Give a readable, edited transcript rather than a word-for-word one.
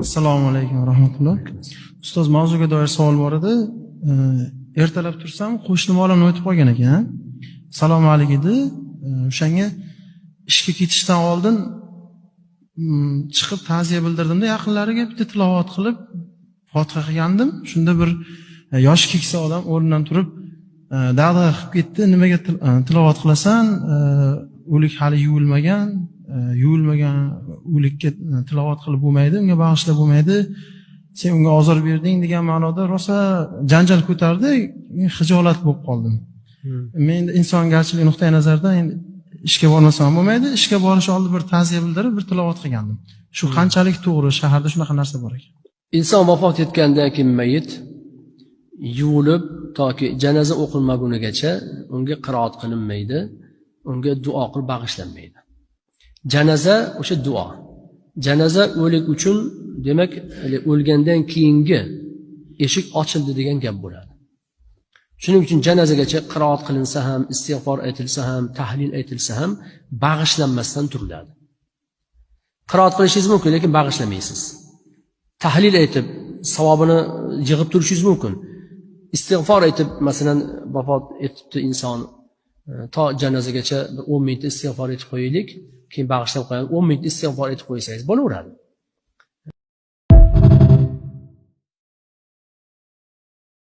Assalomu alaykum va rahmatulloh. Ustoz, mavzuga doir savol bor edi. Ertalab tursam, qo'shnim olamdan o'tib qolgan ekan. Salom alik edi. O'shanga ishga ketishdan oldin chiqib ta'ziya bildirdimda, yaqinlariga bitta tilovat qilib Fotiha qilgandim. Shunda bir yosh keksa odam o'rnidan turib, da'da qilib ketdi. Nimaga tilovat qilasan? O'lik hali yuvilmagan o'likka tilovat qilib bo'lmaydi, unga bag'ishlab bo'lmaydi. Sen unga ozor berding degan ma'noda rosa janjal ko'tardi. Xijolat bo'lib qoldim. Men insongarchilik nuqtai nazaridan ishga bormasam bo'lmaydi. Ishga borish oldi bir ta'ziya bildirib, bir tilovat qilgandim. Shu qanchalik to'g'ri? Shaharda shunaqa narsa bor ekan. Inson vafot etgandan keyin mayit yuvilib toki janoza o'qilmagunigacha unga qiroat qilinmaydi, unga duo qilib bag'ishlanmaydi. Janoza o'sha duo. Janoza o'lik uchun, demak, o'lgandan keyingi eshik ochildi degan gap bo'ladi. Shuning uchun janozagacha qiroat qilinsa ham, istig'for aytilsa ham, tahlil aytilsa ham bag'ishlanmasdan turiladi. Qiroat qilishingiz mumkin, lekin bag'ishlamaysiz. Tahlil aytib savobini yig'ib turishingiz mumkin. Istig'for aytib, masalan, vafot etibdi inson, to janozagacha 10 minut istig'for aytib qo'yaylik, keyin bag'ishlab qo'yadi. 10 minut istig'for aytib qo'ysangiz bo'laveradi.